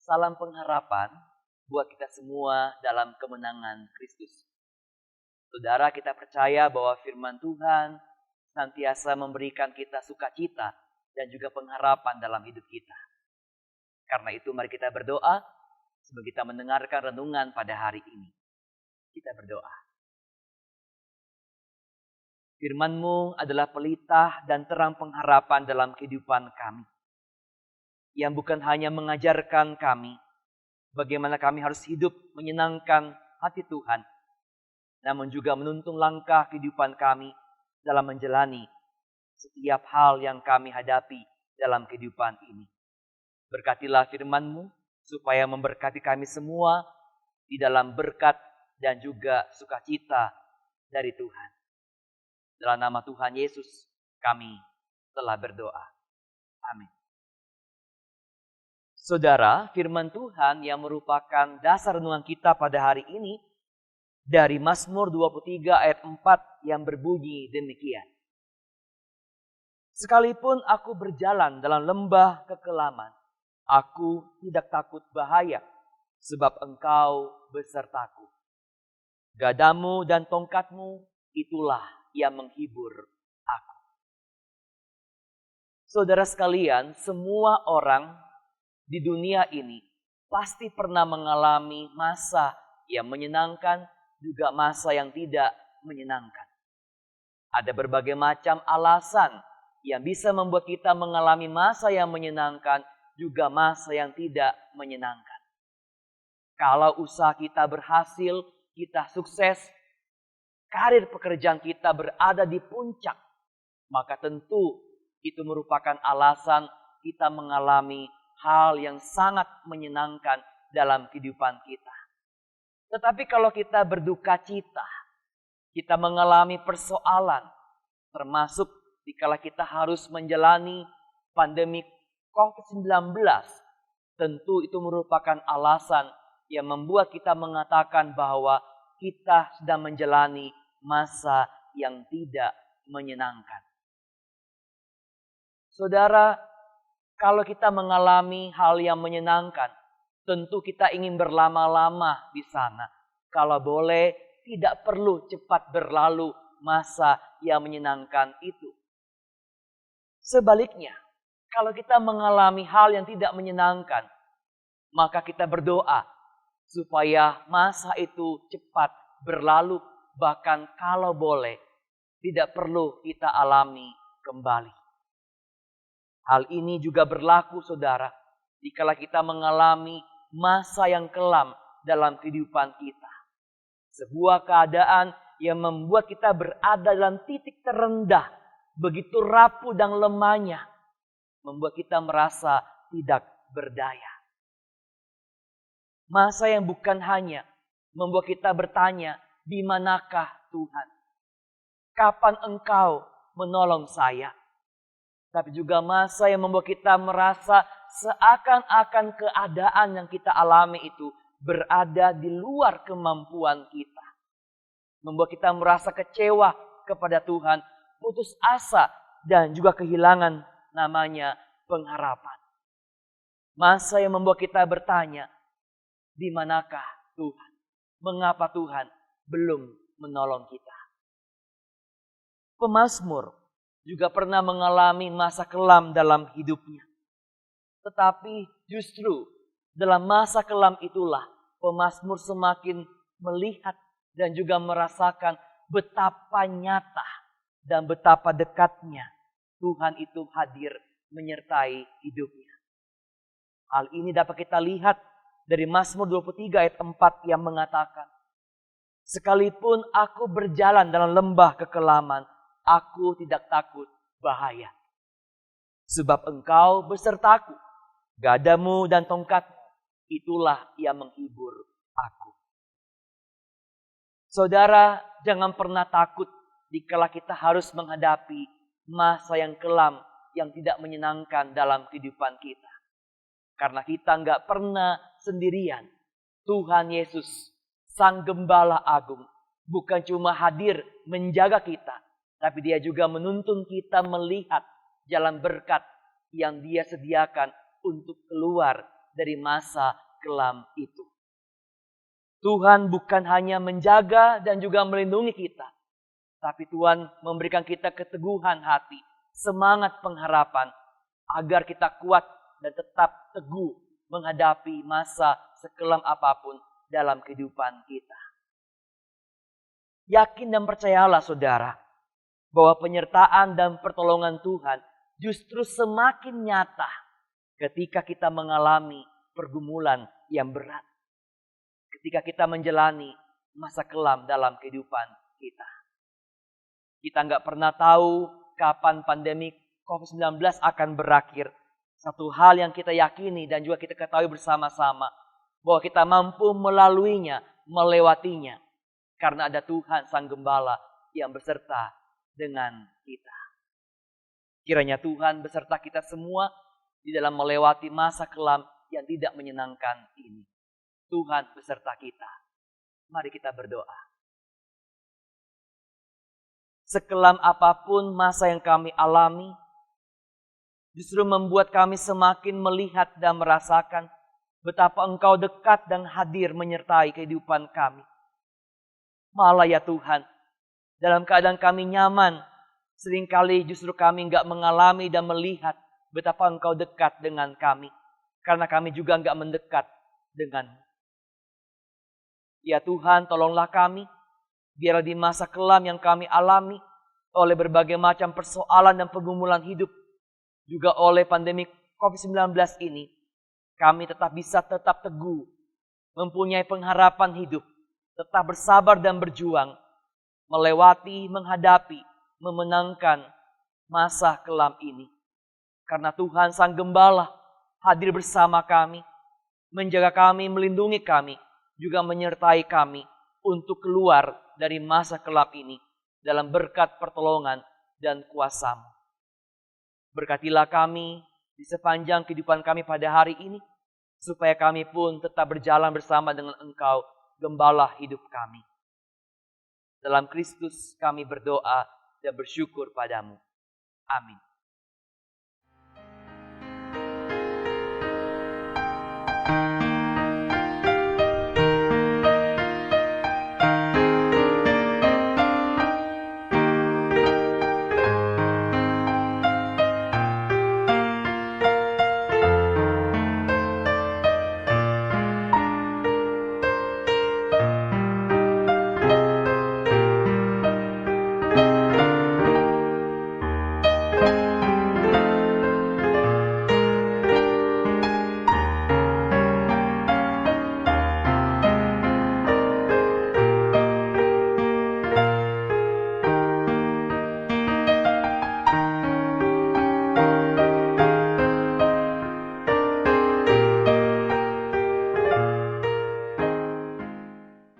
salam pengharapan buat kita semua dalam kemenangan Kristus. Saudara, kita percaya bahwa firman Tuhan senantiasa memberikan kita sukacita dan juga pengharapan dalam hidup kita. Karena itu mari kita berdoa sebelum kita mendengarkan renungan pada hari ini. Kita berdoa. Firman-Mu adalah pelita dan terang pengharapan dalam kehidupan kami. Yang bukan hanya mengajarkan kami bagaimana kami harus hidup menyenangkan hati Tuhan, namun juga menuntun langkah kehidupan kami dalam menjalani setiap hal yang kami hadapi dalam kehidupan ini. Berkatilah firman-Mu supaya memberkati kami semua di dalam berkat dan juga sukacita dari Tuhan. Dalam nama Tuhan Yesus kami telah berdoa. Amin. Saudara, firman Tuhan yang merupakan dasar renungan kita pada hari ini dari Mazmur 23 ayat 4 yang berbunyi demikian. Sekalipun aku berjalan dalam lembah kekelaman, aku tidak takut bahaya, sebab Engkau besertaku. Gadamu dan tongkatmu itulah yang menghibur aku. Saudara sekalian, semua orang di dunia ini pasti pernah mengalami masa yang menyenangkan, juga masa yang tidak menyenangkan. Ada berbagai macam alasan yang bisa membuat kita mengalami masa yang menyenangkan, juga masa yang tidak menyenangkan. Kalau usaha kita berhasil, kita sukses, karir pekerjaan kita berada di puncak, maka tentu itu merupakan alasan kita mengalami hal yang sangat menyenangkan dalam kehidupan kita. Tetapi kalau kita berduka cita, kita mengalami persoalan, termasuk dikala kita harus menjalani pandemi COVID-19, tentu itu merupakan alasan yang membuat kita mengatakan bahwa kita sedang menjalani masa yang tidak menyenangkan. Saudara, kalau kita mengalami hal yang menyenangkan, tentu kita ingin berlama-lama di sana. Kalau boleh, tidak perlu cepat berlalu masa yang menyenangkan itu. Sebaliknya, kalau kita mengalami hal yang tidak menyenangkan, maka kita berdoa supaya masa itu cepat berlalu. Bahkan kalau boleh, tidak perlu kita alami kembali. Hal ini juga berlaku, saudara, dikala kita mengalami masa yang kelam dalam kehidupan kita. Sebuah keadaan yang membuat kita berada dalam titik terendah, begitu rapuh dan lemahnya, membuat kita merasa tidak berdaya. Masa yang bukan hanya membuat kita bertanya, di manakah Tuhan? Kapan Engkau menolong saya? Tapi juga masa yang membuat kita merasa seakan-akan keadaan yang kita alami itu berada di luar kemampuan kita. Membuat kita merasa kecewa kepada Tuhan, putus asa dan juga kehilangan namanya pengharapan. Masa yang membuat kita bertanya, di manakah Tuhan? Mengapa Tuhan belum menolong kita? Pemazmur juga pernah mengalami masa kelam dalam hidupnya. Tetapi justru dalam masa kelam itulah pemazmur semakin melihat dan juga merasakan betapa nyata dan betapa dekatnya Tuhan itu hadir menyertai hidupnya. Hal ini dapat kita lihat dari Mazmur 23 ayat 4 yang mengatakan, sekalipun aku berjalan dalam lembah kekelaman, aku tidak takut bahaya. Sebab Engkau besertaku, gadamu dan tongkatmu, itulah yang menghibur aku. Saudara, jangan pernah takut dikala kita harus menghadapi masa yang kelam yang tidak menyenangkan dalam kehidupan kita. Karena kita nggak pernah sendirian. Tuhan Yesus, Sang Gembala Agung, bukan cuma hadir menjaga kita, tapi Dia juga menuntun kita melihat jalan berkat yang Dia sediakan untuk keluar dari masa kelam itu. Tuhan bukan hanya menjaga dan juga melindungi kita, tapi Tuhan memberikan kita keteguhan hati, semangat pengharapan, agar kita kuat dan tetap teguh menghadapi masa sekelam apapun dalam kehidupan kita. Yakin dan percayalah saudara, bahwa penyertaan dan pertolongan Tuhan justru semakin nyata ketika kita mengalami pergumulan yang berat. Ketika kita menjalani masa kelam dalam kehidupan kita. Kita nggak pernah tahu kapan pandemi COVID-19 akan berakhir. Satu hal yang kita yakini dan juga kita ketahui bersama-sama, bahwa kita mampu melaluinya, melewatinya. Karena ada Tuhan Sang Gembala yang beserta dengan kita. Kiranya Tuhan beserta kita semua di dalam melewati masa kelam yang tidak menyenangkan ini. Tuhan beserta kita. Mari kita berdoa. Sekelam apapun masa yang kami alami, justru membuat kami semakin melihat dan merasakan betapa Engkau dekat dan hadir menyertai kehidupan kami. Malah ya Tuhan, dalam keadaan kami nyaman, seringkali justru kami enggak mengalami dan melihat betapa Engkau dekat dengan kami. Karena kami juga enggak mendekat dengan. Ya Tuhan, tolonglah kami, biarlah di masa kelam yang kami alami, oleh berbagai macam persoalan dan pergumulan hidup, juga oleh pandemi COVID-19 ini, kami tetap teguh, mempunyai pengharapan hidup, tetap bersabar dan berjuang, melewati, menghadapi, memenangkan masa kelam ini. Karena Tuhan Sang Gembala hadir bersama kami, menjaga kami, melindungi kami, juga menyertai kami untuk keluar dari masa kelam ini dalam berkat pertolongan dan kuasa-Mu. Berkatilah kami di sepanjang kehidupan kami pada hari ini, supaya kami pun tetap berjalan bersama dengan Engkau, Gembala hidup kami. Dalam Kristus kami berdoa dan bersyukur padamu. Amin.